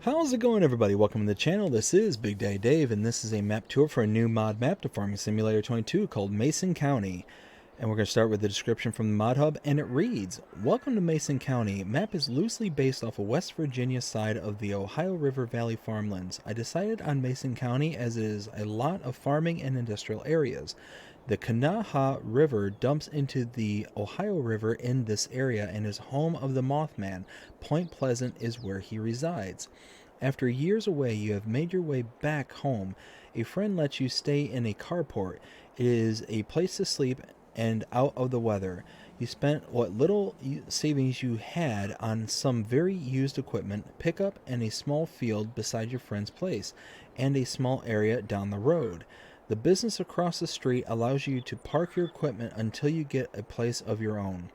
How's it going, everybody? Welcome to the channel. This is Big Day Dave, and this is a map tour for a new mod map to Farming Simulator 22 called Mason County. And we're going to start with the description from the mod hub, and it reads, "Welcome to Mason County. Map is loosely based off of West Virginia side of the Ohio River Valley farmlands. I decided on Mason County as it is a lot of farming and industrial areas. The Kanawha River dumps into the Ohio River in this area and is home of the Mothman. Point Pleasant is where he resides. After years away, you have made your way back home. A friend lets you stay in a carport. It is a place to sleep and out of the weather. You spent what little savings you had on some very used equipment, pickup, and a small field beside your friend's place, and a small area down the road. The business across the street allows you to park your equipment until you get a place of your own.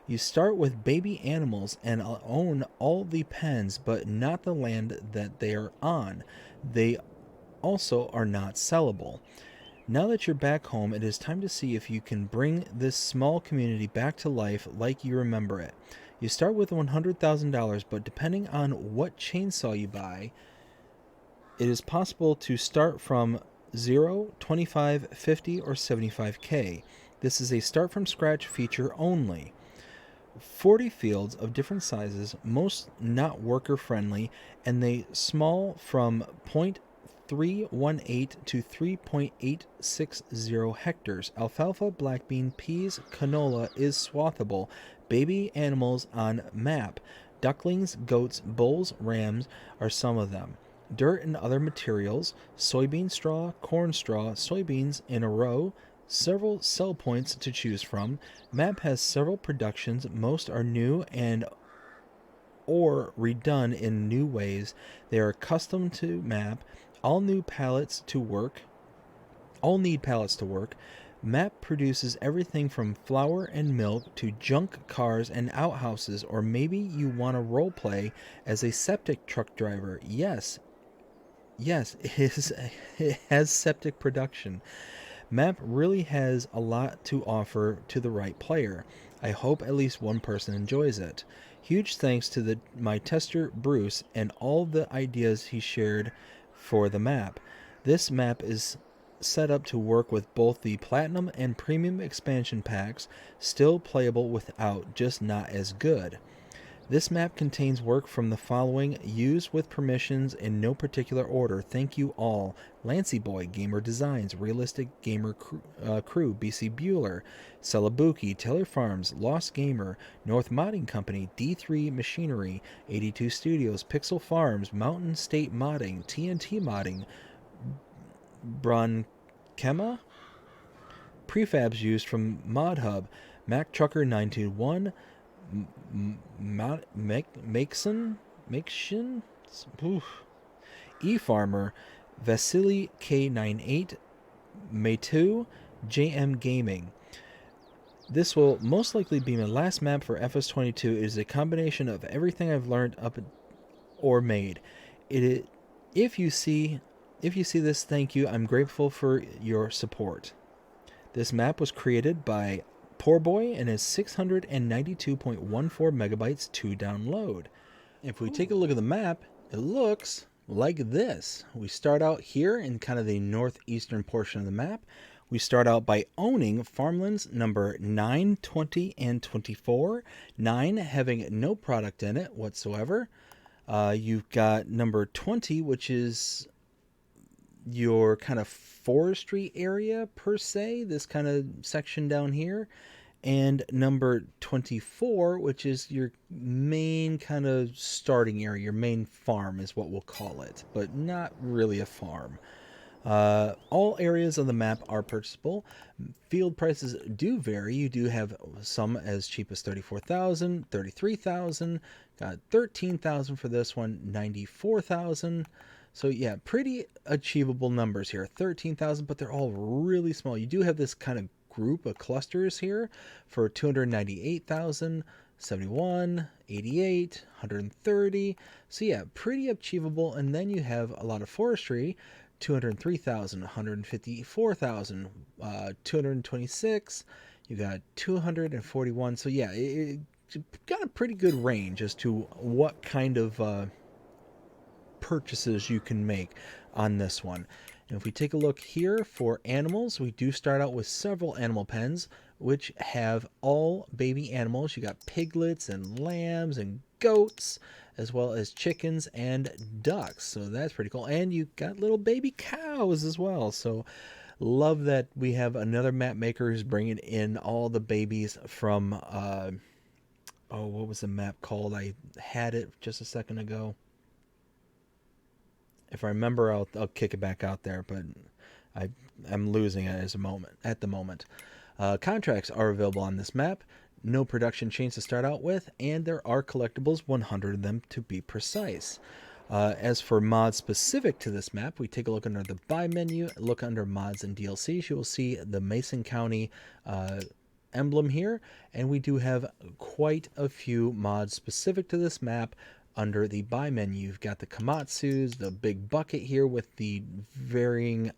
You start with baby animals and own all the pens, but not the land that they are on. They also are not sellable. Now that you're back home, it is time to see if you can bring this small community back to life like you remember it. You start with $100,000, but depending on what chainsaw you buy, it is possible to start from 0, 25, 50, or 75K. This is a start from scratch feature only. 40 fields of different sizes, most not worker friendly, and they small from 0.318 to 3.860 hectares. Alfalfa, black bean, peas, canola is swathable. Baby animals on map. Ducklings, goats, bulls, rams are some of them. Dirt and other materials, soybean straw, corn straw, soybeans in a row, several sell points to choose from. Map has several productions. Most are new and or redone in new ways. They are custom to map. All need pallets to work. Map produces everything from flour and milk to junk cars and outhouses, or maybe you want to role play as a septic truck driver. Yes, it has septic production. Map really has a lot to offer to the right player. I hope at least one person enjoys it. Huge thanks to my tester Bruce and all the ideas he shared for the map. This map is set up to work with both the Platinum and Premium expansion packs, still playable without, just not as good. This map contains work from the following, used with permissions in no particular order. Thank you all. Lancy Boy, Gamer Designs, Realistic Gamer Crew, BC Bueller, Celabuki, Taylor Farms, Lost Gamer, North Modding Company, D3 Machinery, 82 Studios, Pixel Farms, Mountain State Modding, TNT Modding, Bronkema, prefabs used from Mod Hub, Mac Trucker 921, Makeshin, E-Farmer, Vasily K98, Meitu, JM Gaming. This will most likely be my last map for FS22. It is a combination of everything I've learned up or made. If you see this, thank you. I'm grateful for your support. This map was created by Poorboy and is 692.14 megabytes to download. If we take a look at the map, it looks like this. We start out here in kind of the northeastern portion of the map. We start out by owning farmlands number 9, 20, and 24. 9 having no product in it whatsoever. You've got number 20, which is your kind of forestry area per se, this kind of section down here, and number 24, which is your main kind of starting area, your main farm is what we'll call it, but not really a farm. All areas of the map are purchasable. Field prices do vary. You do have some as cheap as 34,000, 33,000, got 13,000 for this one, 94,000. So yeah, pretty achievable numbers here, 13,000, but they're all really small. You do have this kind of group of clusters here for 298,000, 71, 88, 130. So yeah, pretty achievable. And then you have a lot of forestry, 203,000, 154,000, 226. You got 241. So yeah, it got a pretty good range as to what kind of purchases you can make on this one. And if we take a look here for animals, we do start out with several animal pens, which have all baby animals. You got piglets and lambs and goats, as well as chickens and ducks. So that's pretty cool. And you got little baby cows as well. So love that we have another map maker who's bringing in all the babies from, oh, what was the map called? I had it just a second ago. If I remember, I'll kick it back out there, but I'm losing it at the moment. Contracts are available on this map. No production chains to start out with, and there are collectibles, 100 of them to be precise. As for mods specific to this map, we take a look under the Buy menu, look under Mods and DLCs. You will see the Mason County emblem here, and we do have quite a few mods specific to this map. Under the Buy menu, you've got the Komatsus, the big bucket here with the varying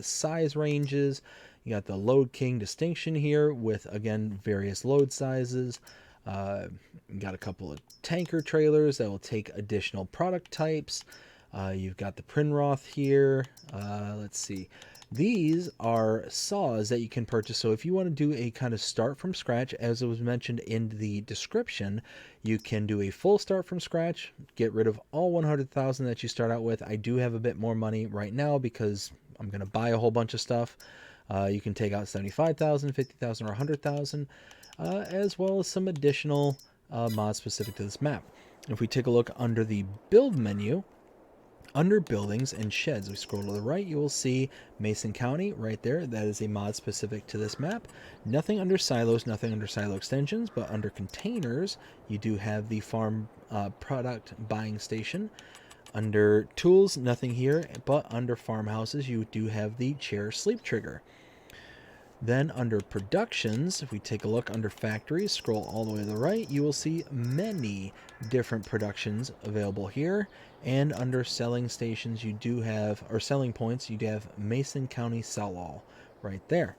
size ranges. You got the Load King distinction here with, again, various load sizes. You got a couple of tanker trailers that will take additional product types. You've got the Prinroth here. Let's see. These are saws that you can purchase. So if you want to do a kind of start from scratch, as it was mentioned in the description, you can do a full start from scratch, get rid of all 100,000 that you start out with. I do have a bit more money right now because I'm going to buy a whole bunch of stuff. You can take out 75,000, 50,000, or 100,000, as well as some additional mods specific to this map. If we take a look under the build menu, under buildings and sheds, we scroll to the right, you will see Mason County right there. That is a mod specific to this map. Nothing under silos, nothing under silo extensions, but under containers, you do have the farm product buying station. Under tools, nothing here, but under farmhouses, you do have the chair sleep trigger. Then under productions, if we take a look under factories, scroll all the way to the right, you will see many different productions available here. And under selling stations, you do have, or selling points, you do have Mason County Sell All right there.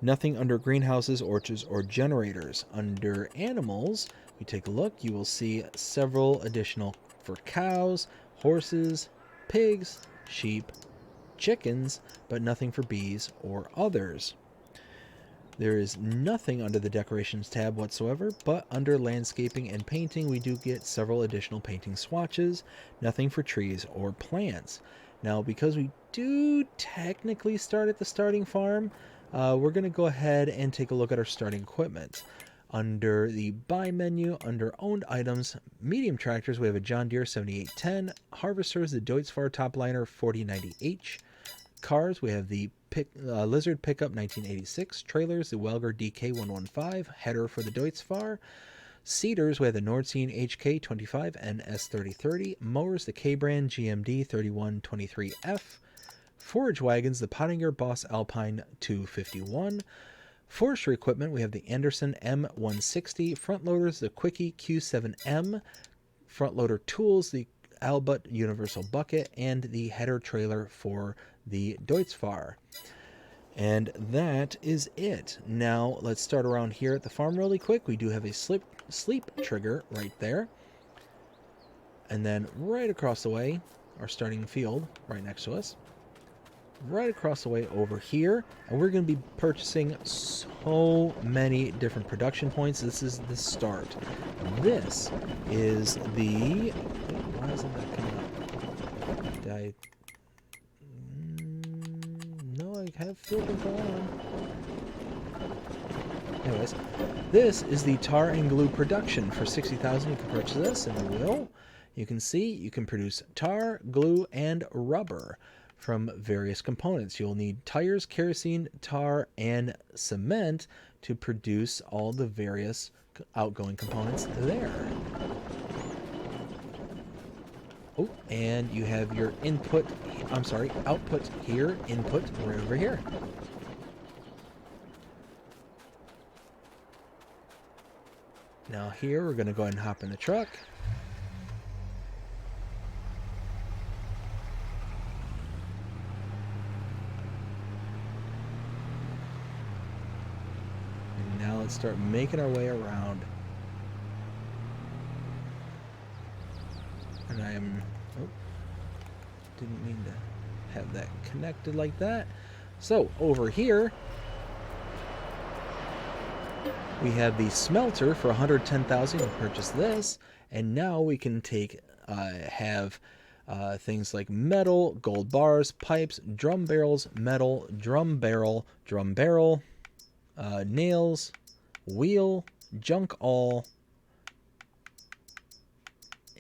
Nothing under greenhouses, orchards, or generators. Under animals, we take a look, you will see several additional for cows, horses, pigs, sheep, chickens, but nothing for bees or others. There is nothing under the decorations tab whatsoever, but under landscaping and painting, we do get several additional painting swatches, nothing for trees or plants. Now, because we do technically start at the starting farm, we're going to go ahead and take a look at our starting equipment. Under the Buy menu, under Owned Items, medium tractors, we have a John Deere 7810, harvesters, the Deutz-Fahr Topliner 4090H, cars, we have the Lizard Pickup 1986, trailers, the Welger DK115, header for the Deutz-Fahr, seeders, we have the Nordsein HK25 and S3030, mowers, the K-Brand GMD 3123F, forage wagons, the Pottinger Boss Alpine 251, forestry equipment, we have the Anderson M160, front loaders, the Quickie Q7M, front loader tools, the Albut Universal Bucket, and the header trailer for the Deutz-Fahr. And that is it. Now let's start around here at the farm really quick. We do have a sleep trigger right there. And then right across the way, our starting field right next to us. Right across the way over here, and we're going to be purchasing so many different production points. This is the start. This is the... Why isn't that coming up? Did I... No, I have field control on. Anyways, this is the tar and glue production. For 60,000 you can purchase this, and you will. You can see you can produce tar, glue, and rubber from various components. You'll need tires, kerosene, tar, and cement to produce all the various outgoing components there. Oh, and you have your output here, input right over here. Now here, we're going to go ahead and hop in the truck. Let's start making our way around. And I am Oh, didn't mean to have that connected like that. So over here, we have the smelter for 110,000. You can purchase this, and now we can have things like metal, gold bars, pipes, drum barrels, metal, drum barrel, nails, wheel, junk all,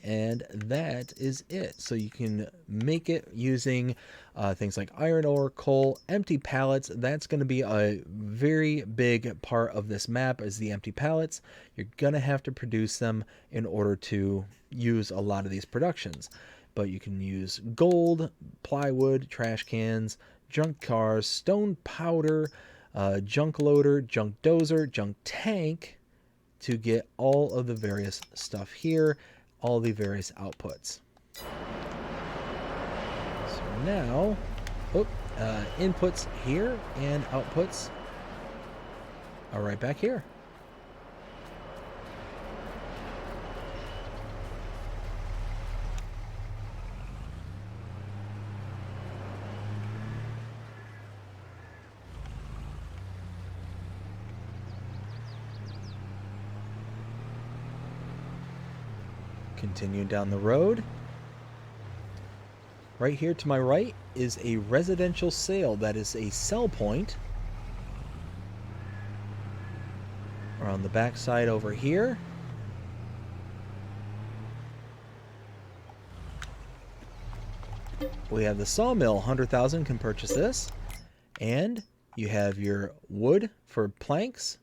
and that is it. So you can make it using things like iron ore, coal, empty pallets. That's going to be a very big part of this map, is the empty pallets. You're going to have to produce them in order to use a lot of these productions. But you can use gold, plywood, trash cans, junk cars, stone powder, junk loader, junk dozer, junk tank, to get all of the various stuff here, all the various outputs. So now, inputs here and outputs are right back here. Continue down the road. Right here to my right is a residential sale. That is a sell point. Around the back side over here. We have the sawmill. 100,000 can purchase this. And you have your wood for planks,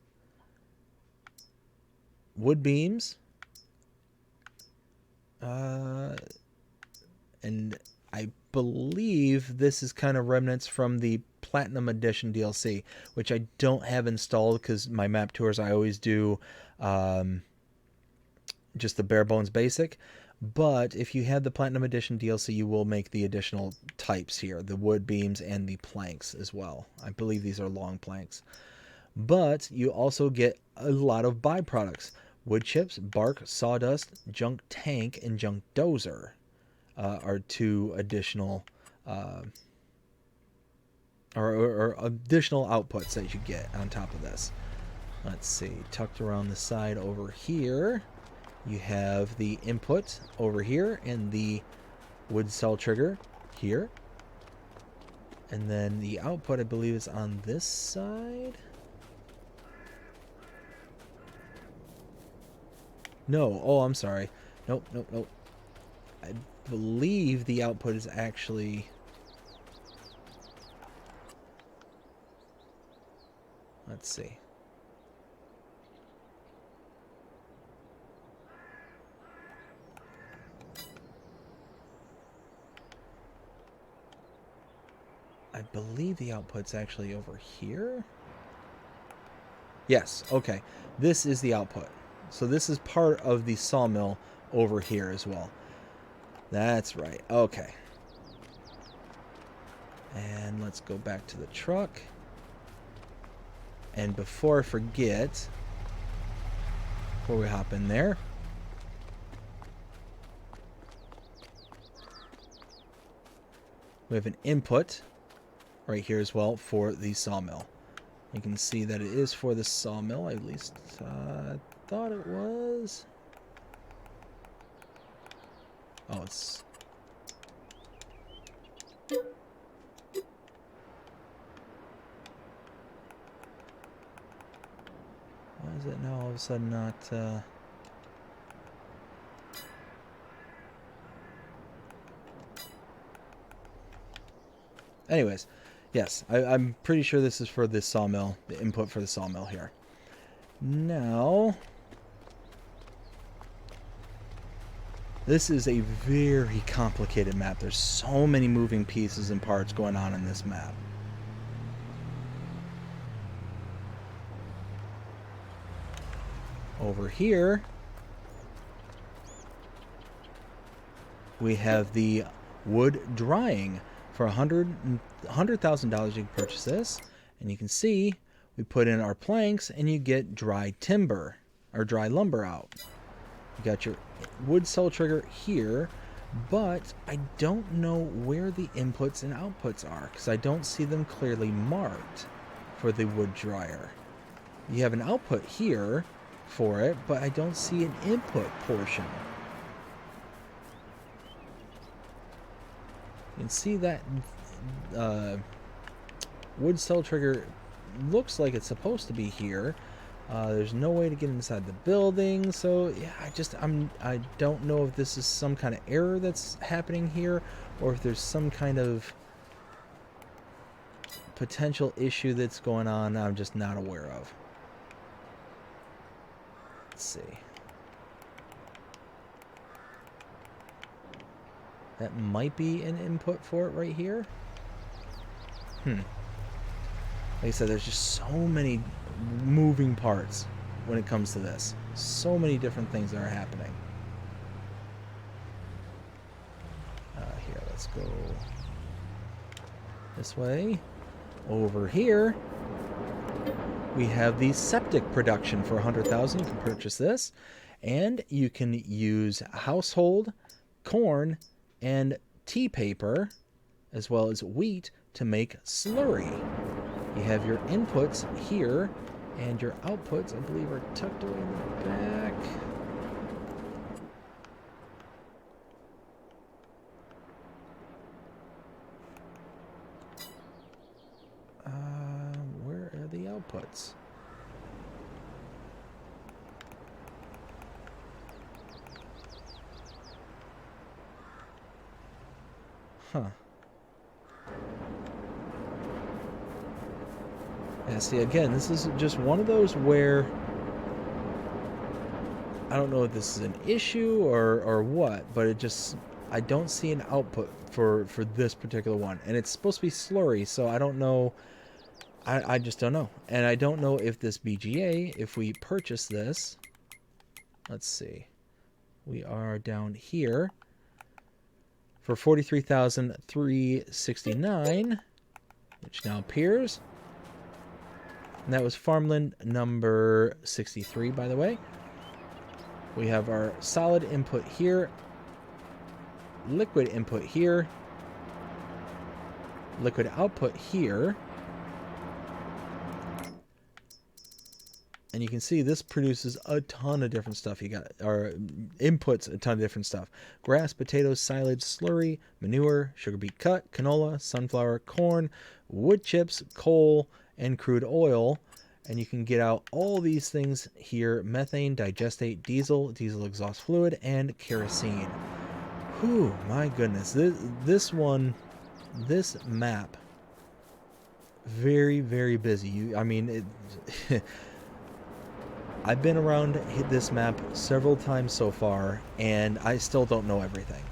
wood beams, and I believe this is kind of remnants from the Platinum Edition DLC, which I don't have installed because my map tours I always do just the bare bones basic. But if you have the Platinum Edition DLC, you will make the additional types here, the wood beams and the planks as well. I believe these are long planks. But you also get a lot of byproducts. Wood chips, bark, sawdust, junk tank, and junk dozer are two additional or additional outputs that you get on top of this. Let's see, tucked around the side over here, you have the input over here and the wood cell trigger here. And then the output, I believe, is on this side. No, oh, I'm sorry. Nope. I believe the output is actually... Let's see. I believe the output's actually over here. Yes, okay. This is the output. So this is part of the sawmill over here as well. That's right. Okay. And let's go back to the truck. And before I forget, before we hop in there, we have an input right here as well for the sawmill. You can see that it is for the sawmill, at least thought it was. Oh, it's... Why is it now all of a sudden not... Anyways, yes, I'm pretty sure this is for the sawmill, the input for the sawmill here. Now, this is a very complicated map. There's so many moving pieces and parts going on in this map. Over here, we have the wood drying. For $100,000 you can purchase this, and you can see we put in our planks and you get dry timber or dry lumber out. You got your wood cell trigger here but I don't know where the inputs and outputs are because I don't see them clearly marked for the wood dryer. You have an output here for it, but I don't see an input portion. You can see that wood cell trigger looks like it's supposed to be here. There's no way to get inside the building, so yeah, I don't know if this is some kind of error that's happening here, or if there's some kind of potential issue that's going on I'm just not aware of. Let's see. That might be an input for it right here. Like I said, there's just so many moving parts when it comes to this. So many different things that are happening. Here, let's go this way. Over here, we have the septic production for 100,000. You can purchase this, and you can use household, corn, and tea paper, as well as wheat, to make slurry. You have your inputs here, and your outputs, I believe, are tucked away in the back. Where are the outputs? Huh. Yeah, see, again, this is just one of those where I don't know if this is an issue or what, but I don't see an output for this particular one. And it's supposed to be slurry, so I don't know. I just don't know. And I don't know if this BGA, if we purchase this, let's see. We are down here for 43,369, which now appears. And that was farmland number 63, by the way. We have our solid input here, liquid input here, liquid output here. And you can see this produces a ton of different stuff. You got our inputs, a ton of different stuff. Grass, potatoes, silage, slurry, manure, sugar beet cut, canola, sunflower, corn, wood chips, coal, and crude oil. And you can get out all these things here: methane, digestate, diesel, diesel exhaust fluid, and kerosene. Whew, my goodness. This map, very, very busy. I mean, I've been around this map several times so far, and I still don't know everything.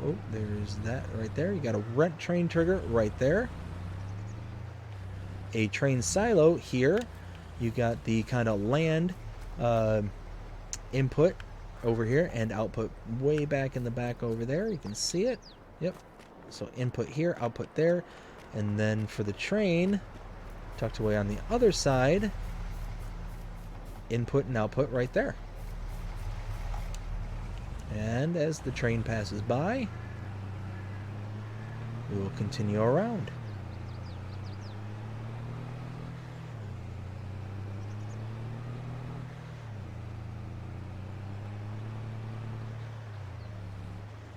Oh, there's that right there. You got a rent train trigger right there. A train silo here. You got the kind of land input over here and output way back in the back over there. You can see it. Yep. So input here, output there. And then for the train, tucked away on the other side, input and output right there. And as the train passes by, we will continue around.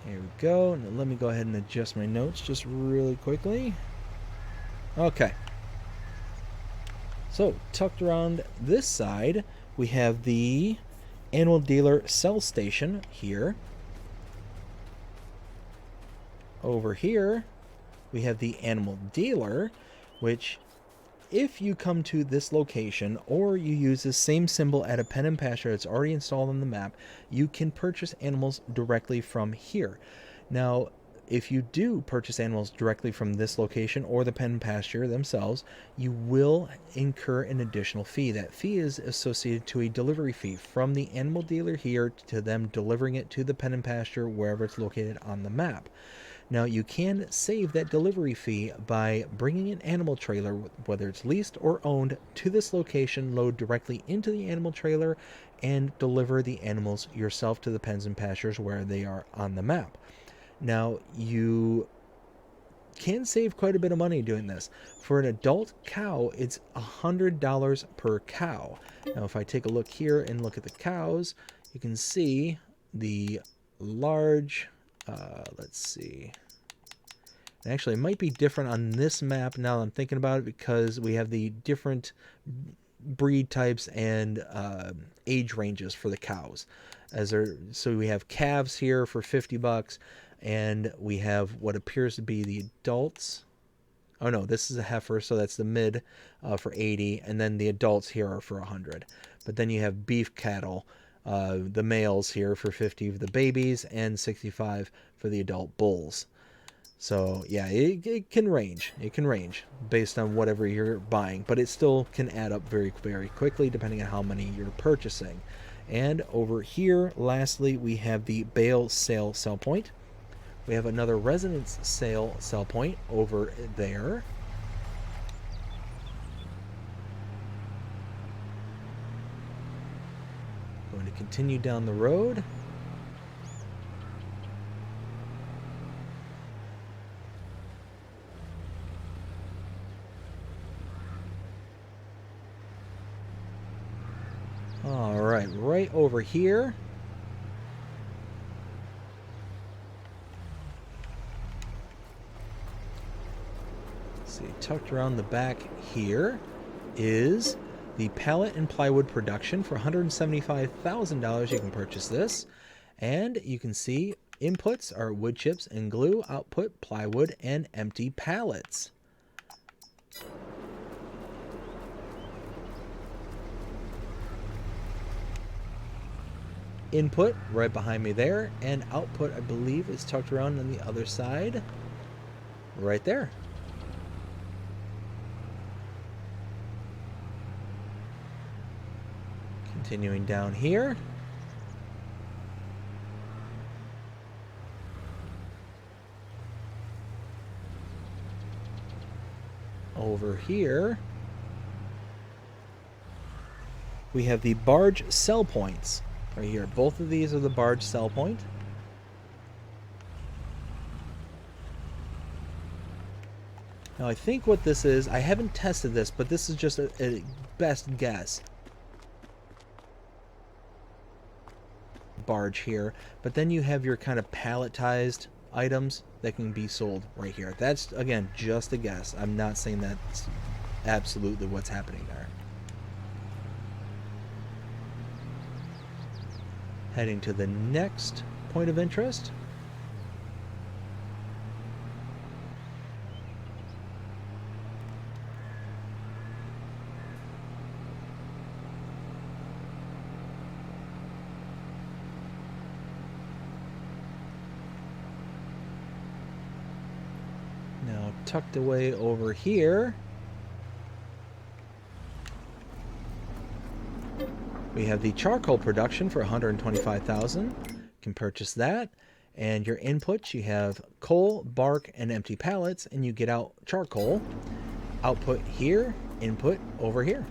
Here we go. Now let me go ahead and adjust my notes just really quickly. Okay. So, tucked around this side, we have the animal dealer sell station here. Over here, we have the animal dealer, which if you come to this location or you use the same symbol at a pen and pasture that's already installed on the map, you can purchase animals directly from here. Now, if you do purchase animals directly from this location or the pen and pasture themselves, you will incur an additional fee. That fee is associated to a delivery fee from the animal dealer here to them delivering it to the pen and pasture wherever it's located on the map. Now, you can save that delivery fee by bringing an animal trailer, whether it's leased or owned, to this location, load directly into the animal trailer, and deliver the animals yourself to the pens and pastures where they are on the map. Now, you can save quite a bit of money doing this. For an adult cow, it's $100 per cow. Now, if I take a look here and look at the cows, you can see the large, let's see. Actually, it might be different on this map now that I'm thinking about it, because we have the different breed types and age ranges for the cows. So we have calves here for $50, and we have what appears to be the adults. Oh no, this is a heifer, so that's the mid for 80, and then the adults here are for 100. But then you have beef cattle, the males here for 50 for the babies, and 65 for the adult bulls. So yeah, it can range. It can range based on whatever you're buying, but it still can add up very, very quickly depending on how many you're purchasing. And over here, lastly, we have the bale sale sell point. We have another residence sale sell point over there. Going to continue down the road. All right, right over here. Let's see, tucked around the back here is the pallet and plywood production. For $175,000 you can purchase this. And you can see inputs are wood chips and glue, output plywood and empty pallets. Input right behind me there, and output I believe is tucked around on the other side right there. Continuing down here. Over here we have the barge sell points. Right here, both of these are the barge sell point. Now I think what this is, I haven't tested this, but this is just a best guess. Barge here, but then you have your kind of palletized items that can be sold right here. That's, again, just a guess. I'm not saying that's absolutely what's happening there. Heading to the next point of interest. Now tucked away over here, we have the charcoal production for $125,000. Can purchase that. And your inputs, you have coal, bark, and empty pallets, and you get out charcoal. Output here, input over here.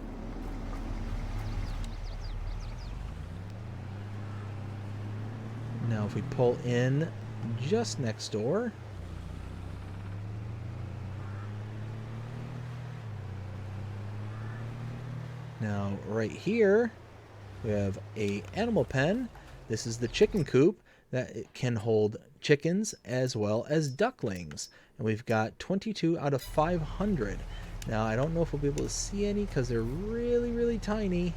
Now if we pull in just next door, now right here we have a animal pen. This is the chicken coop that it can hold chickens as well as ducklings. And we've got 22 out of 500. Now I don't know if we'll be able to see any because they're really, really tiny.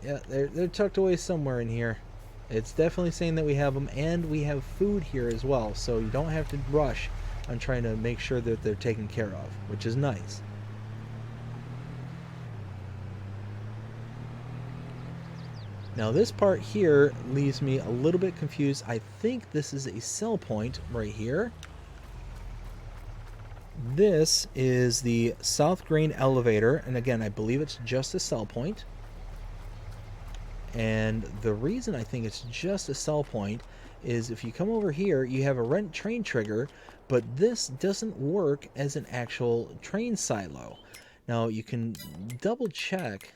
Yeah, they're tucked away somewhere in here. It's definitely saying that we have them, and we have food here as well, so you don't have to rush on trying to make sure that they're taken care of, which is nice. Now this part here leaves me a little bit confused. I think this is a sell point right here. This is the South Grain elevator, and again, I believe it's just a sell point. And the reason I think it's just a sell point is if you come over here, you have a rent train trigger, but this doesn't work as an actual train silo. Now you can double check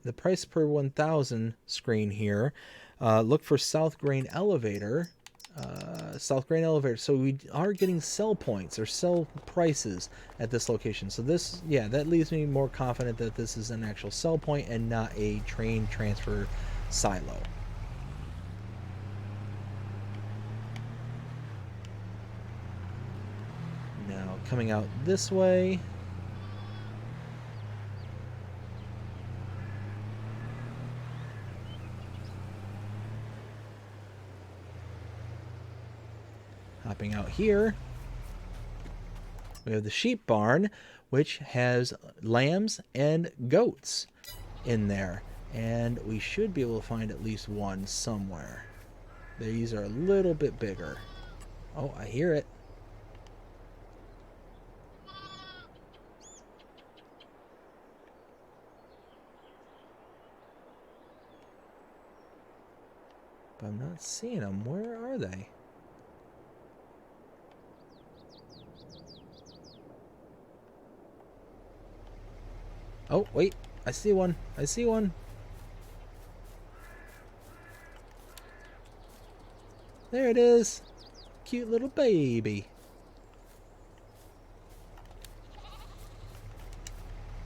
the price per 1,000 screen here. Look for South Grain Elevator. South Grain Elevator. So we are getting sell points or sell prices at this location. So this, yeah, that leaves me more confident that this is an actual sell point and not a train transfer silo. Now coming out this way. Hopping out here, we have the sheep barn, which has lambs and goats in there. And we should be able to find at least one somewhere. These are a little bit bigger. Oh, I hear it. But I'm not seeing them. Where are they? Oh, wait. I see one. I see one. There it is. Cute little baby.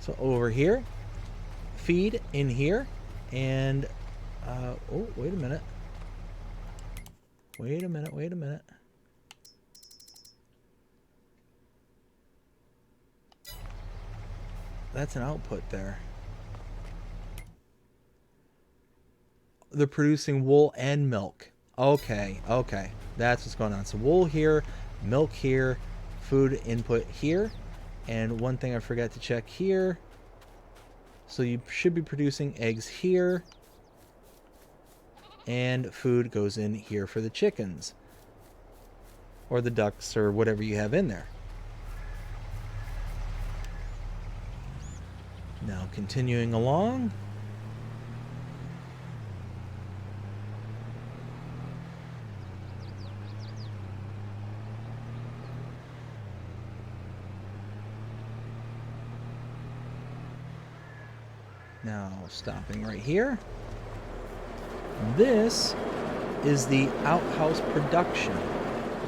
So over here. Feed in here. And, oh, wait a minute. Wait a minute, wait a minute. That's an output there. They're producing wool and milk. Okay, okay. That's what's going on. So wool here, milk here, food input here. And one thing I forgot to check here. So you should be producing eggs here. And food goes in here for the chickens. Or the ducks or whatever you have in there. Now continuing along. Now stopping right here. This is the outhouse production.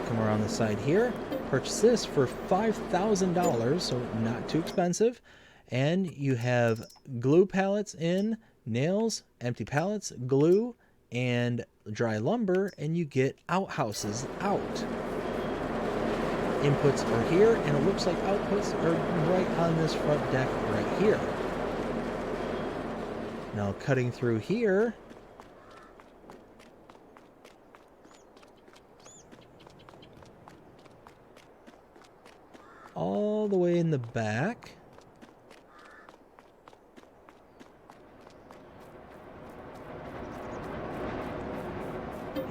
Come around the side here. Purchase this for $5,000, so not too expensive. And you have glue pallets in, nails, empty pallets, glue, and dry lumber, and you get outhouses out. Inputs are here, and it looks like outputs are right on this front deck right here. Now cutting through here, all the way in the back.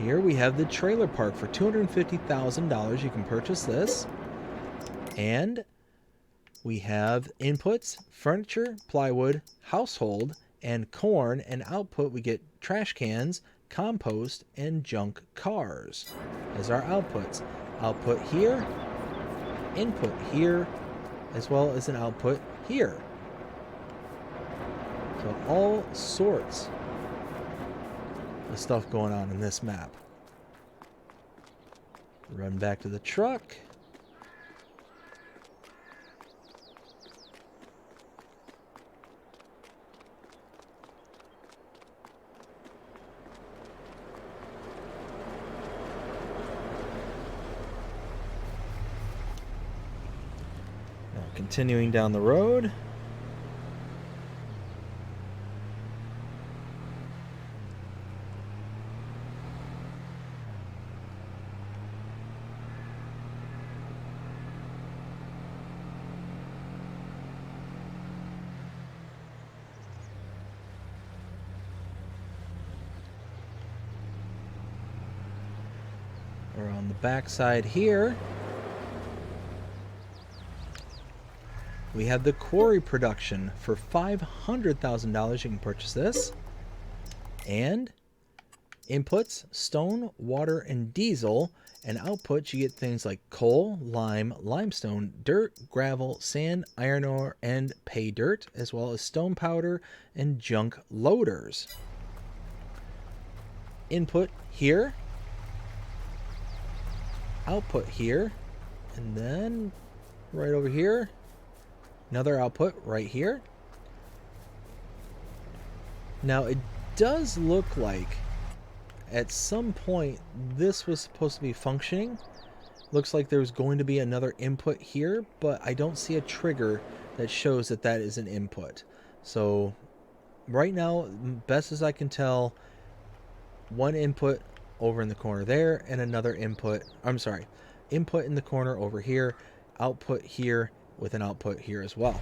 Here we have the trailer park for $250,000. You can purchase this. And we have inputs, furniture, plywood, household, and corn. And output, we get trash cans, compost, and junk cars as our outputs. Output here, input here, as well as an output here. So all sorts of stuff going on in this map. Run back to the truck. Now continuing down the road. Or on the back side here, we have the Quarry production for $500,000. You can purchase this. And inputs, stone, water, and diesel. And outputs, you get things like coal, lime, limestone, dirt, gravel, sand, iron ore, and pay dirt, as well as stone powder and junk loaders. Input here, output here, and then right over here, another output right here. Now it does look like at some point this was supposed to be functioning. Looks like there's going to be another input here, but I don't see a trigger that shows that that is an input. So right now, best as I can tell, one input over in the corner there and another input, input in the corner over here, output here with an output here as well.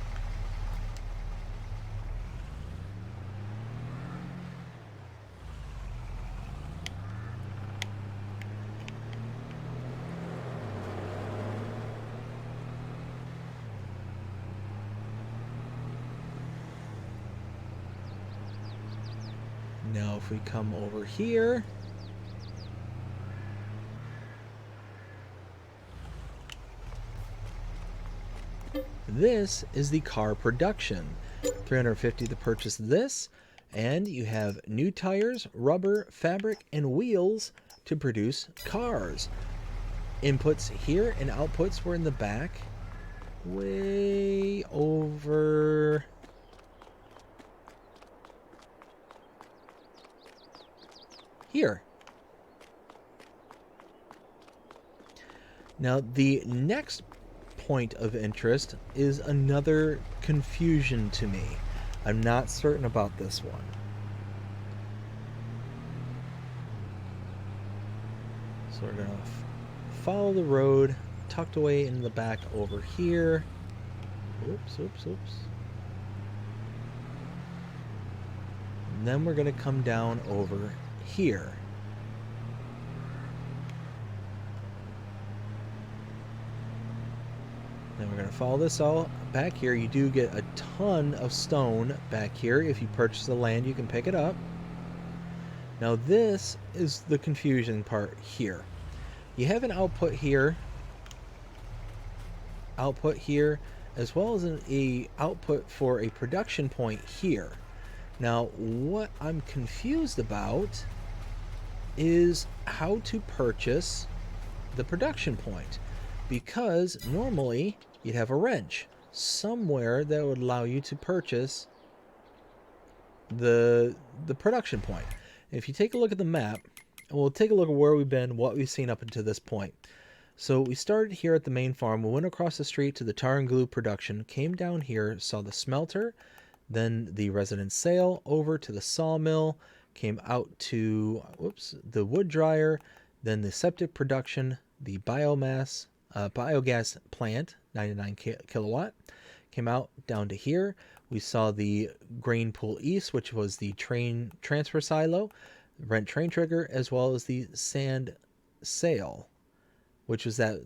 Now if we come over here, this is the car production. $350 to purchase this, and you have new tires, rubber, fabric, and wheels to produce cars. Inputs here and outputs were in the back, way over here. Now the next point of interest is another confusion to me. I'm not certain about this one. So we're gonna follow the road tucked away in the back over here. Oops. And then we're gonna come down over here. Then we're going to follow this all back here. You do get a ton of stone back here. If you purchase the land, you can pick it up. Now this is the confusion part here. You have an output here, as well as an output for a production point here. Now what I'm confused about is how to purchase the production point, because normally you'd have a wrench somewhere that would allow you to purchase the production point. If you take a look at the map, and we'll take a look at where we've been, what we've seen up until this point. So we started here at the main farm, we went across the street to the tar and glue production, came down here, saw the smelter, then the residence sale, over to the sawmill, came out to the wood dryer, then the septic production, the biogas plant, 99 kilowatt, came out down to here. We saw the grain pool east, which was the train transfer silo, rent train trigger, as well as the sand sale, which was that,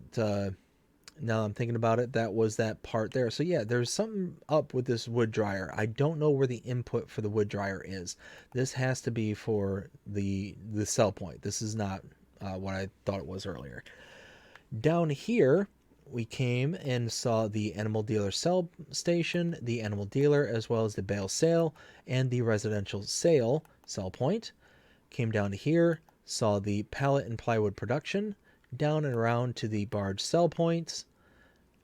now I'm thinking about it, that was that part there. So yeah, there's something up with this wood dryer. I don't know where the input for the wood dryer is. This has to be for the sell point. This is not what I thought it was earlier. Down here, we came and saw the animal dealer sell station, the animal dealer, as well as the bale sale and the residential sale sell point. Came down to here, saw the pallet and plywood production, down and around to the barge sell points,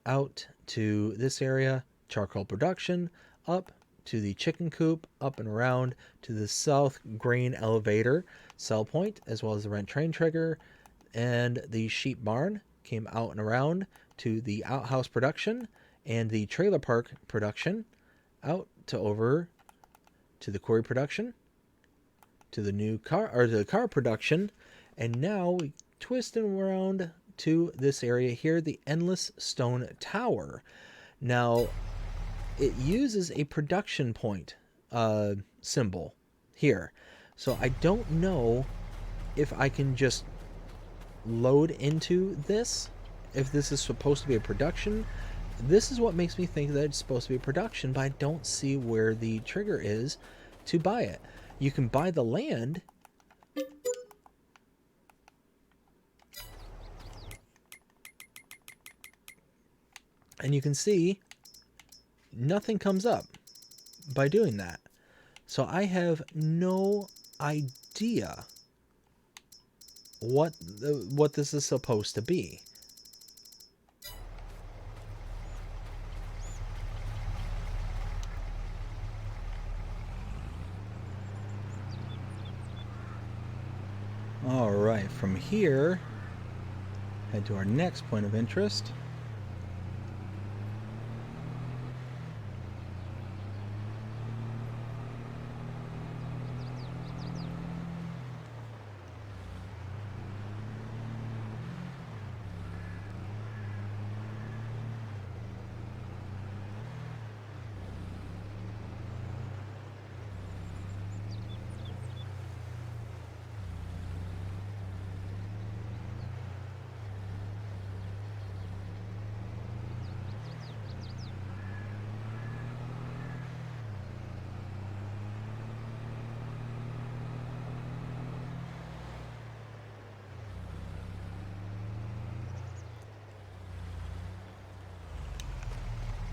out to this area, charcoal production, up to the chicken coop, up and around to the south grain elevator sell point, as well as the rent train trigger, and the sheep barn. Came out and around to the outhouse production and the trailer park production, out to over to the quarry production, to the new car, or the car production, and now we twist around to this area here, the endless stone tower. Now it uses a production point symbol here, so I don't know if I can just load into this, if this is supposed to be a production. This is what makes me think that it's supposed to be a production, but I don't see where the trigger is to buy it. you can buy the land and you can see nothing comes up by doing that. So I have no idea what this is supposed to be. All right, from here, head to our next point of interest.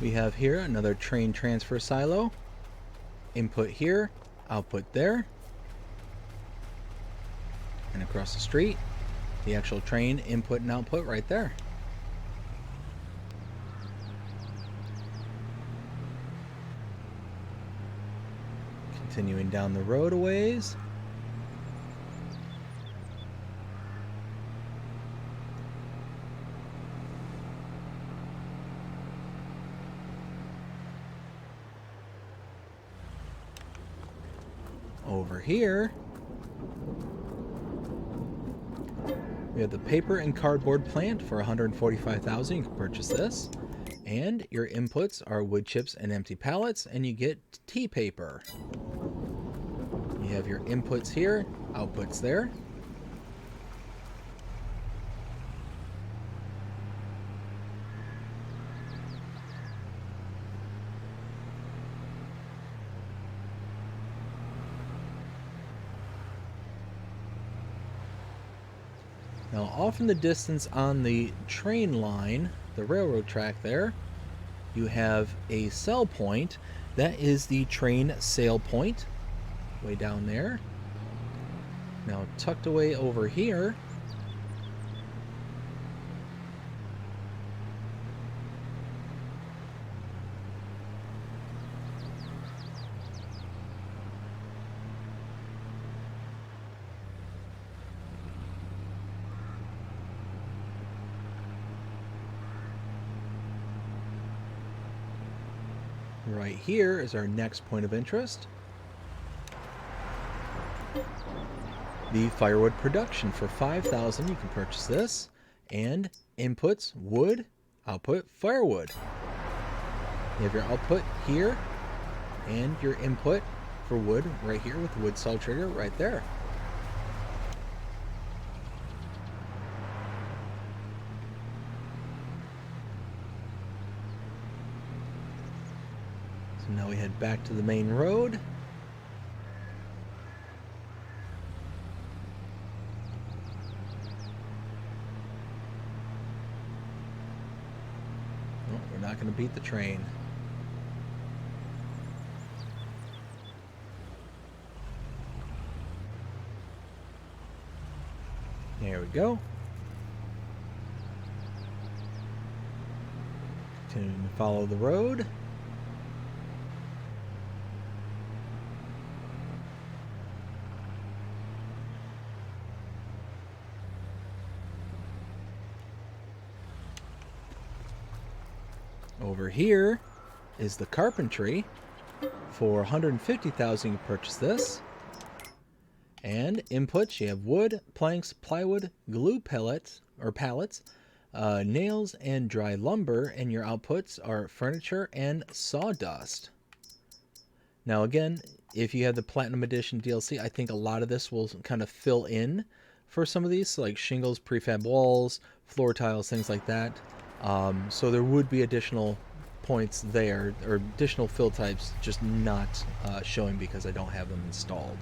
We have here another train transfer silo. Input here, output there. And across the street, the actual train input and output right there. Continuing down the road a ways. Over here, we have the paper and cardboard plant for $145,000. You can purchase this. And your inputs are wood chips and empty pallets, and you get tea paper. You have your inputs here, outputs there. Now, off in the distance on the train line, the railroad track there, you have a sell point. That is the train sale point, way down there. Now, tucked away over here, right here is our next point of interest. The firewood production for $5,000. You can purchase this. And inputs, wood, output, firewood. You have your output here and your input for wood right here with the wood saw trigger right there. So now we head back to the main road. Oh, we're not going to beat the train. There we go. Continuing to follow the road. Over here is the carpentry. For $150,000 you purchase this. And inputs, you have wood, planks, plywood, glue pellets or pallets, nails, and dry lumber. And your outputs are furniture and sawdust. Now again, if you have the Platinum Edition DLC, I think a lot of this will kind of fill in for some of these, so like shingles, prefab walls, floor tiles, things like that. So there would be additional points there, or additional fill types, just not showing because I don't have them installed.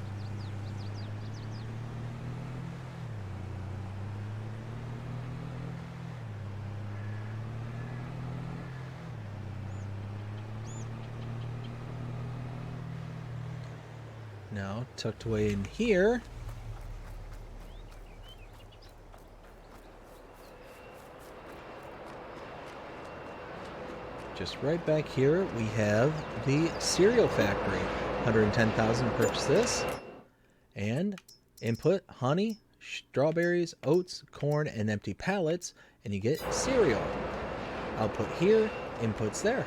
Now, tucked away in here, just right back here, we have the cereal factory. 110,000 to purchase this. And input honey, strawberries, oats, corn, and empty pallets, and you get cereal. Output here, inputs there.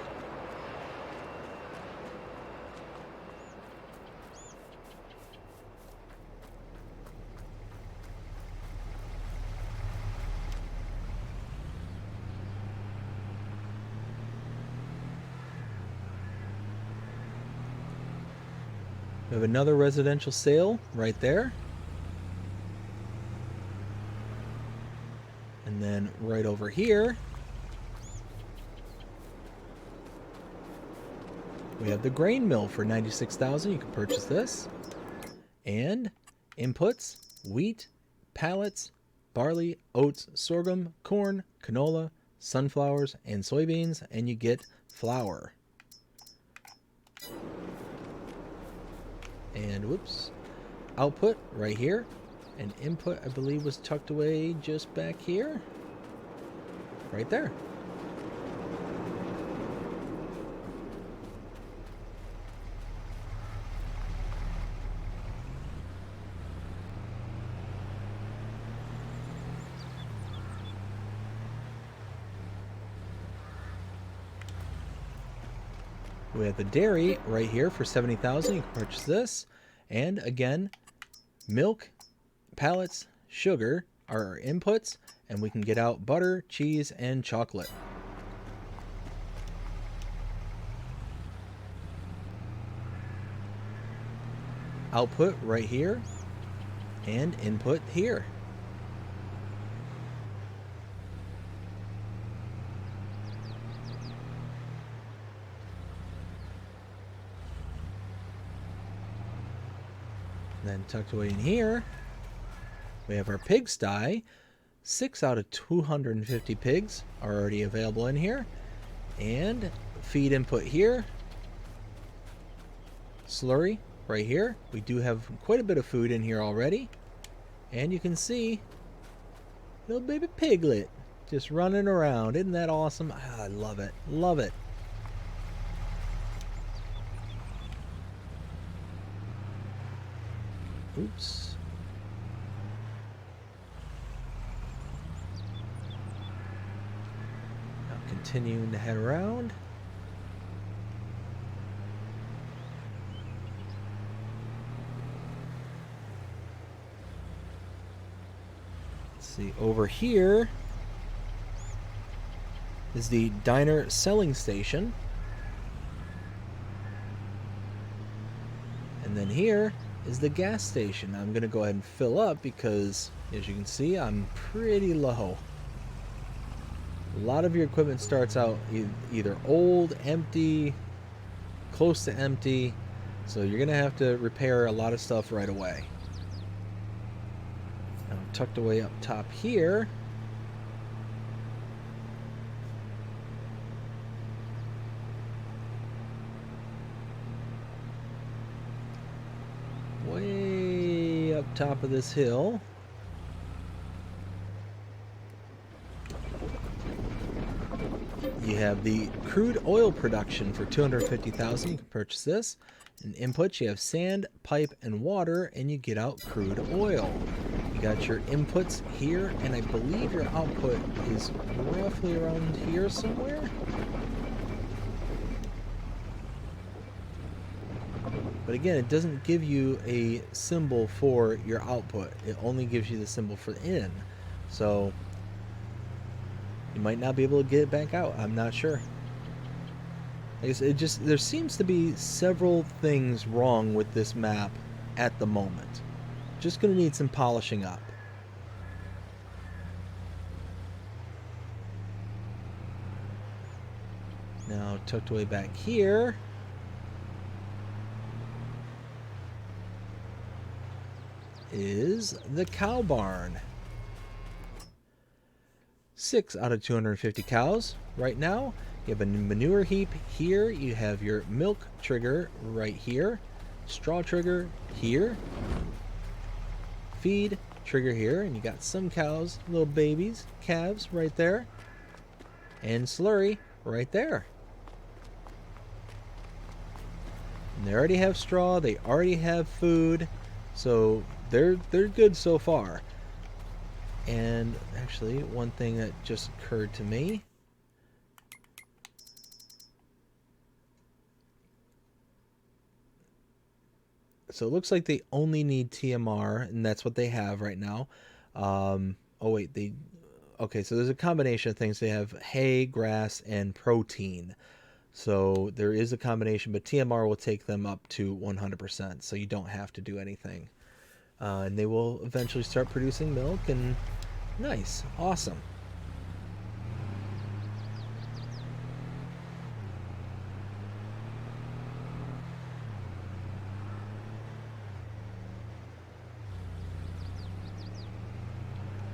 We have another residential sale right there. And then right over here, we have the grain mill for 96,000. You can purchase this. And inputs, wheat, pallets, barley, oats, sorghum, corn, canola, sunflowers, and soybeans, and you get flour. And whoops, output right here, and input I believe was tucked away just back here, right there. We have the dairy right here for 70,000. You can purchase this. And again, milk, pallets, sugar are our inputs, and we can get out butter, cheese, and chocolate. Output right here, and input here. Then tucked away in here, we have our pigsty. 6 out of 250 pigs are already available in here. And feed input here. Slurry right here. We do have quite a bit of food in here already. And you can see little baby piglet just running around. Isn't that awesome? I love it. Love it. Oops. Now continuing to head around. Let's see, over here is the diner selling station. And then here is the gas station. I'm going to go ahead and fill up because, as you can see, I'm pretty low. A lot of your equipment starts out either old, empty, close to empty, so you're going to have to repair a lot of stuff right away. Now, tucked away up top here, way up top of this hill, you have the crude oil production for 250,000. You can purchase this. In inputs, you have sand, pipe, and water, and you get out crude oil. You got your inputs here, and I believe your output is roughly around here somewhere. But again, it doesn't give you a symbol for your output. It only gives you the symbol for the in. So you might not be able to get it back out. I'm not sure. I guess there seems to be several things wrong with this map at the moment. Just going to need some polishing up. Now, tucked away back here is the cow barn. 6 out of 250 cows right now. You have a manure heap here. You have your milk trigger right here. Straw trigger here. Feed trigger here. And you got some cows, little babies, calves right there. And slurry right there. And they already have straw. They already have food. So they're good so far. And actually, one thing that just occurred to me. So it looks like they only need TMR, and that's what they have right now. Oh wait, okay, so there's a combination of things. They have hay, grass, and protein. So there is a combination, but TMR will take them up to 100%, so you don't have to do anything. And they will eventually start producing milk, and nice, awesome.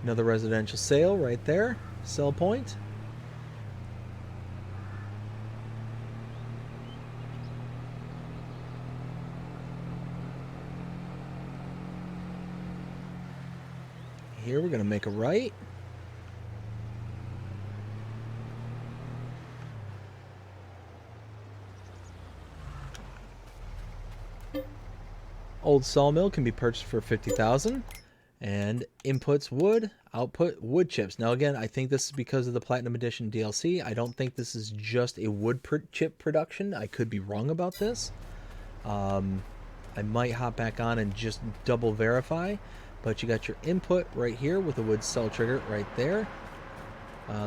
Another residential sale right there, sell point. Here we're going to make a right. Old sawmill can be purchased for $50,000. And inputs wood, output wood chips. Now again, I think this is because of the Platinum Edition DLC. I don't think this is just a wood chip production. I could be wrong about this. I might hop back on and just double verify. But you got your input right here with the wood cell trigger right there.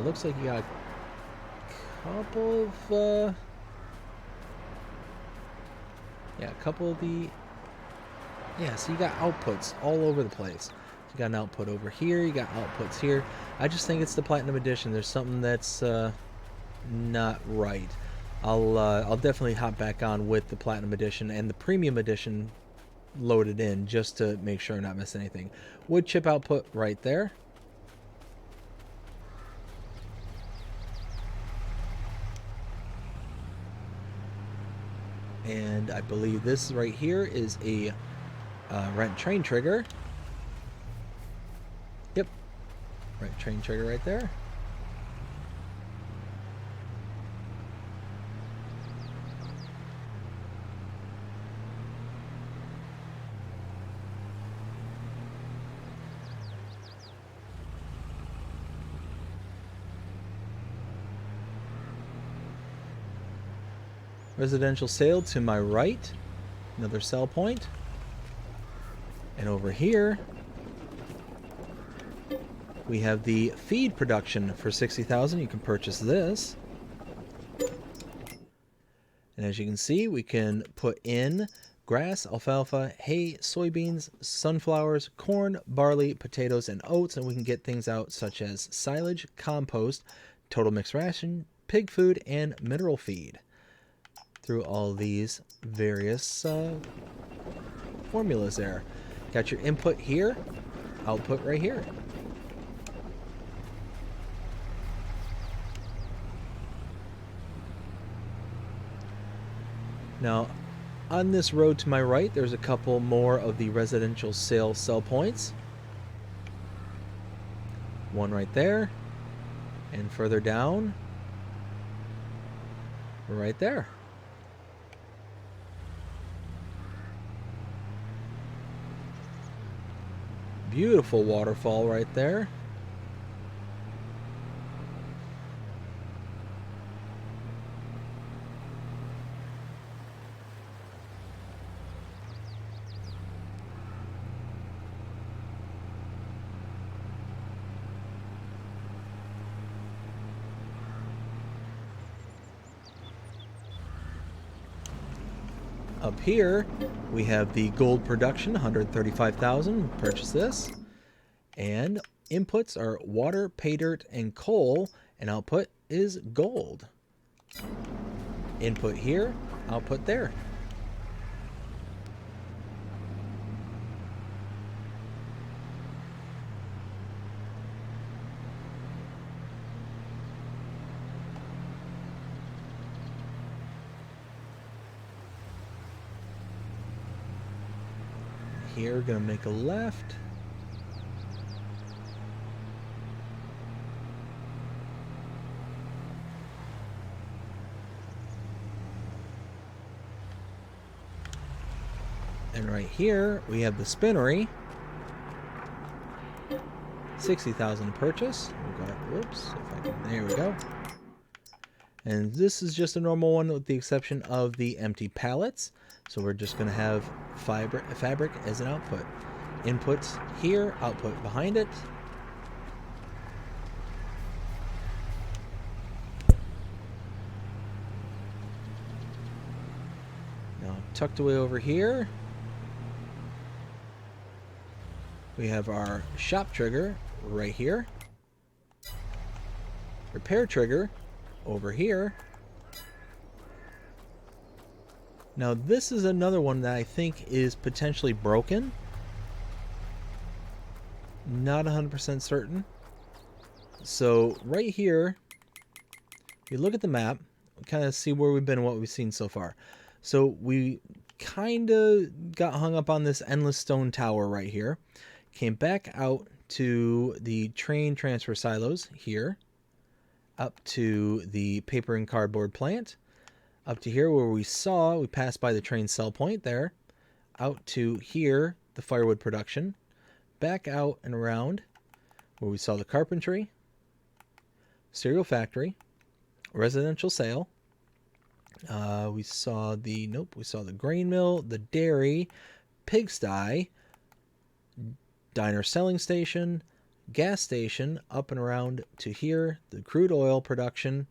Looks like you got a couple of... yeah, a couple of the... yeah, so you got outputs all over the place. You got an output over here, you got outputs here. I just think it's the Platinum Edition. There's something that's not right. I'll definitely hop back on with the Platinum Edition and the Premium Edition loaded in just to make sure I'm not missing anything. Wood chip output right there. And I believe this right here is a rent train trigger. Yep, rent train trigger right there. Residential sale to my right, another sell point. And over here, we have the feed production for $60,000. You can purchase this. And as you can see, we can put in grass, alfalfa, hay, soybeans, sunflowers, corn, barley, potatoes, and oats. And we can get things out such as silage, compost, total mixed ration, pig food, and mineral feed through all these various formulas there. Got your input here, output right here. Now, on this road to my right, there's a couple more of the residential sell points. One right there, and further down, right there. Beautiful waterfall right there. Up here, we have the gold production, 135,000. Purchase this. And inputs are water, pay dirt, and coal. And output is gold. Input here, output there. Here, gonna make a left. And right here, we have the spinnery. 60,000 purchase. We'll go, whoops, if I can, there we go. And this is just a normal one with the exception of the empty pallets. So we're just going to have fabric as an output. Inputs here, output behind it. Now tucked away over here, we have our shop trigger right here. Repair trigger over here. Now this is another one that I think is potentially broken. Not 100% certain. So right here, if you look at the map, kind of see where we've been and what we've seen so far. So we kind of got hung up on this endless stone tower right here. Came back out to the train transfer silos here. Up to the paper and cardboard plant. Up to here where we passed by the train sell point there. Out to here, the firewood production. Back out and around where we saw the carpentry, cereal factory, residential sale. We saw the grain mill, the dairy, pigsty, diner selling station, gas station, up and around to here, the crude oil production,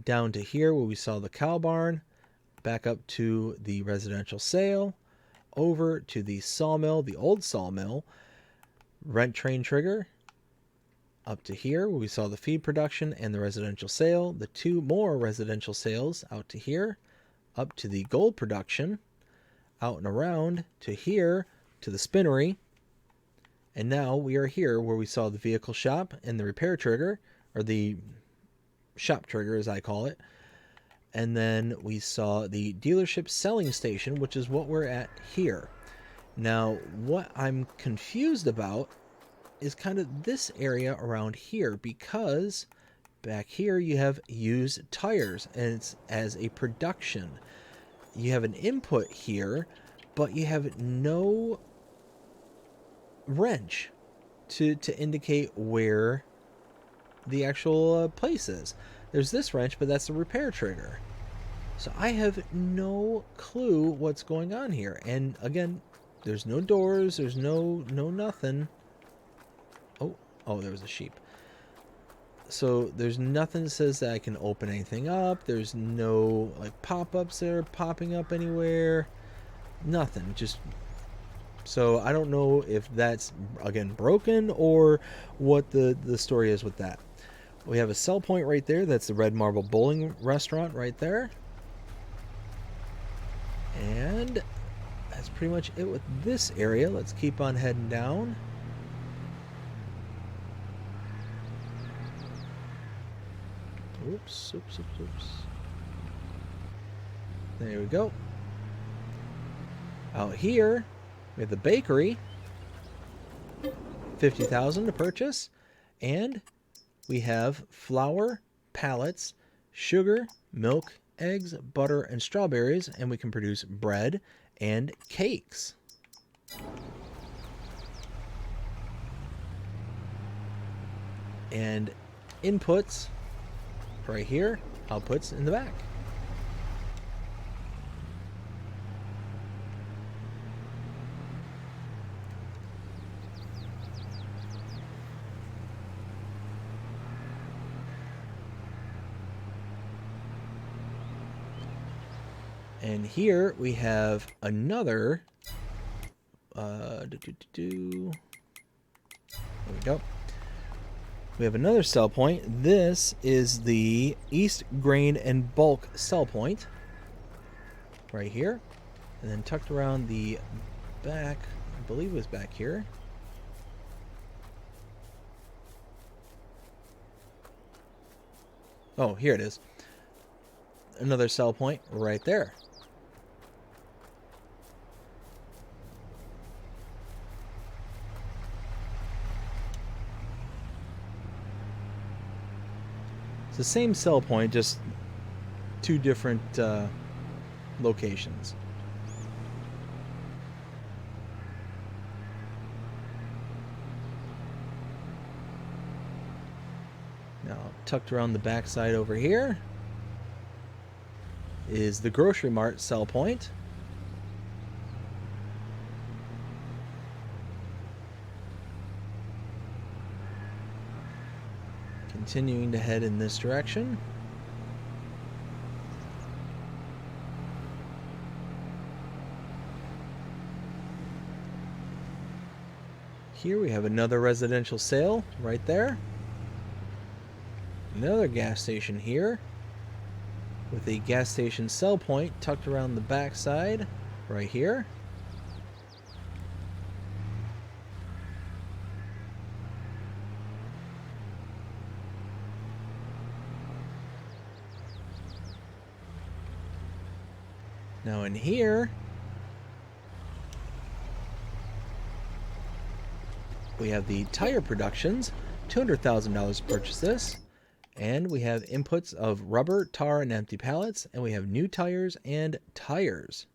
down to here where we saw the cow barn, back up to the residential sale, over to the sawmill, the old sawmill, rent train trigger, up to here where we saw the feed production and the residential sale, the two more residential sales out to here, up to the gold production, out and around to here to the spinnery, and now we are here where we saw the vehicle shop and the repair trigger, or the shop trigger as I call it, and then we saw the dealership selling station, which is what we're at here. Now, what I'm confused about is kind of this area around here, because back here you have used tires and it's as a production. You have an input here, but you have no wrench to indicate where the actual place is. There's this wrench, but that's the repair trigger. So I have no clue what's going on here. And again, there's no doors, there's no nothing. Oh, there was a sheep. So there's nothing that says that I can open anything up. There's no like pop-ups that are popping up anywhere. Nothing. Just so I don't know if that's again broken or what the story is with that. We have a sell point right there. That's the Red Marble Bowling Restaurant right there. And that's pretty much it with this area. Let's keep on heading down. Oops. There we go. Out here, we have the bakery. 50,000 to purchase. And we have flour, pallets, sugar, milk, eggs, butter, and strawberries. And we can produce bread and cakes. And inputs right here, outputs in the back. And here we have another there we go. We have another sell point. This is the East Grain and Bulk sell point. Right here. And then tucked around the back, I believe it was back here. Oh, here it is. Another sell point right there. It's the same sell point, just two different locations. Now, tucked around the backside over here is the Grocery Mart sell point. Continuing to head in this direction. Here we have another residential sale right there. Another gas station here with a gas station sell point tucked around the backside right here. Now in here we have the Tire Productions, $200,000 to purchase this. And we have inputs of rubber, tar, and empty pallets. And we have new tires and tires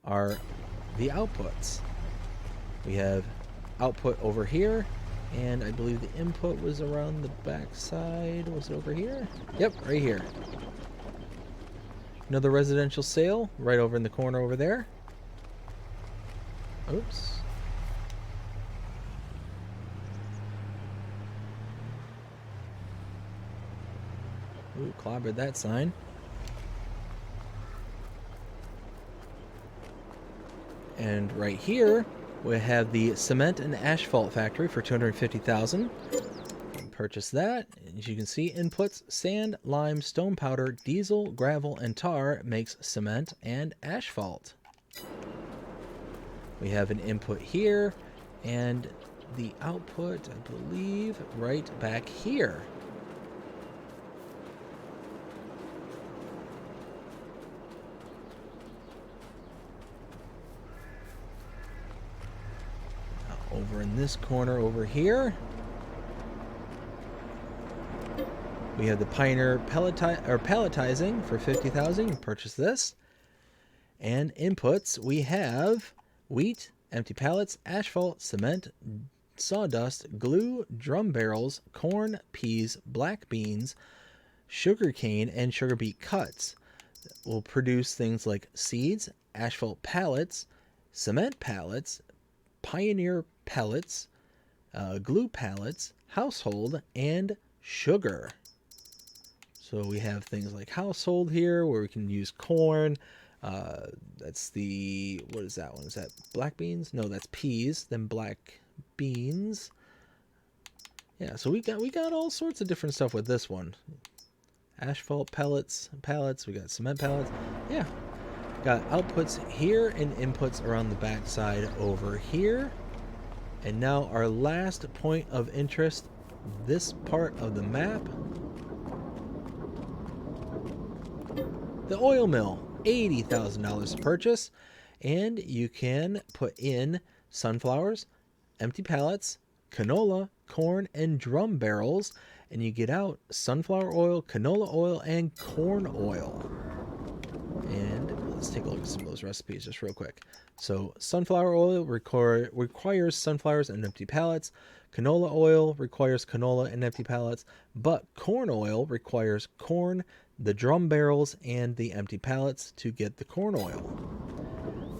are the outputs. We have output over here. And I believe the input was around the back side. Was it over here? Yep, right here. Another residential sale right over in the corner over there. Oops. Ooh, clobbered that sign. And right here we have the cement and asphalt factory for $250,000. Purchase that. As you can see, inputs: sand, lime, stone powder, diesel, gravel, and tar makes cement and asphalt. We have an input here and the output, I believe, right back here. Over in this corner over here, we have the Pioneer palletizing for $50,000. You purchase this. And inputs, we have wheat, empty pallets, asphalt, cement, sawdust, glue, drum barrels, corn, peas, black beans, sugar cane, and sugar beet cuts. Will produce things like seeds, asphalt pallets, cement pallets, Pioneer pellets, glue pallets, household, and sugar. So we have things like household here where we can use corn. That's the, what is that one? Is that black beans? No, that's peas. Then black beans. Yeah, so we got all sorts of different stuff with this one. Asphalt pallets. We got cement pallets. Yeah. Got outputs here and inputs around the backside over here. And now our last point of interest, this part of the map. The oil mill, $80,000 to purchase. And you can put in sunflowers, empty pallets, canola, corn, and drum barrels. And you get out sunflower oil, canola oil, and corn oil. And let's take a look at some of those recipes just real quick. So sunflower oil requires sunflowers and empty pallets. Canola oil requires canola and empty pallets. But corn oil requires corn, the drum barrels, and the empty pallets to get the corn oil.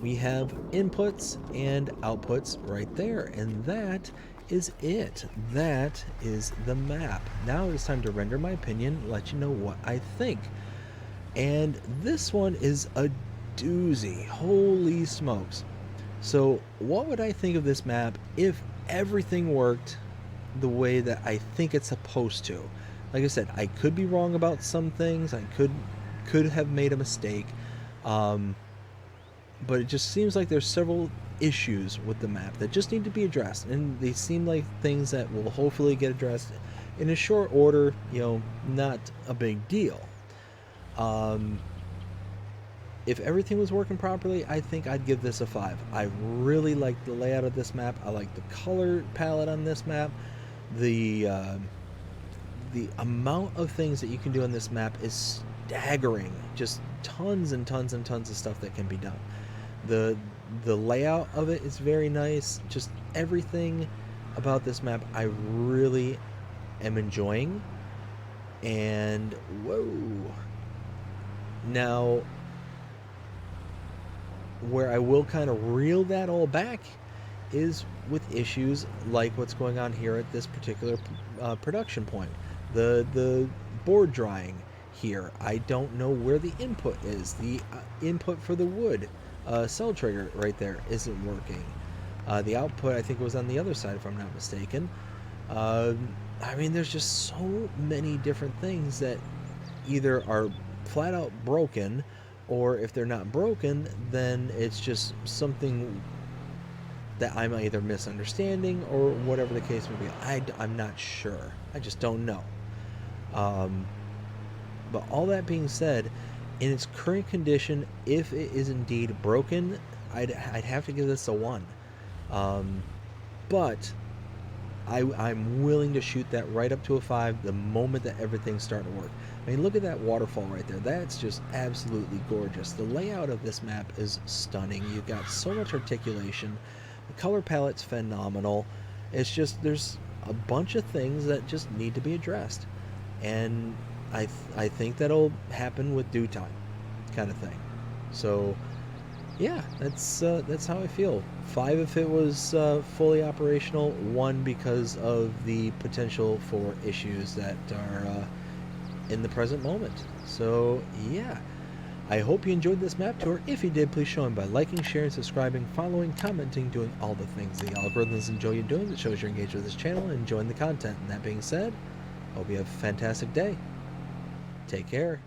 We have inputs and outputs right there. And that is it. That is the map. Now it is time to render my opinion, let you know what I think. And this one is a doozy. Holy smokes. So what would I think of this map if everything worked the way that I think it's supposed to. Like I said, I could be wrong about some things. I could have made a mistake. Um, but it just seems like there's several issues with the map that just need to be addressed, and they seem like things that will hopefully get addressed in a short order. Not a big deal. um, if everything was working properly, I think I'd give this a 5. I really like the layout of this map. I like the color palette on this map. The amount of things that you can do on this map is staggering. Just tons and tons and tons of stuff that can be done. The layout of it is very nice. Just everything about this map I really am enjoying. And whoa. Now, where I will kind of reel that all back is with issues like what's going on here at this particular production point. The board drying here. I don't know where the input is. The input for the wood cell trigger right there isn't working. The output, I think, was on the other side, if I'm not mistaken. I mean, there's just so many different things that either are flat out broken, or if they're not broken, then it's just something that I'm either misunderstanding or whatever the case may be. I'm not sure. I just don't know. But all that being said, in its current condition, if it is indeed broken, I'd have to give this a 1. But I'm willing to shoot that right up to a 5 the moment that everything's starting to work. I mean, look at that waterfall right there. That's just absolutely gorgeous. The layout of this map is stunning. You've got so much articulation. The color palette's phenomenal. It's just, there's a bunch of things that just need to be addressed. And I think that'll happen with due time, kind of thing. So yeah, that's how I feel. 5 if it was fully operational. 1 because of the potential for issues that are in the present moment. So yeah, I hope you enjoyed this map tour. If you did, please show them by liking, sharing, subscribing, following, commenting, doing all the things the algorithms enjoy you doing. That shows you're engaged with this channel and enjoying the content. And that being said, hope you have a fantastic day. Take care.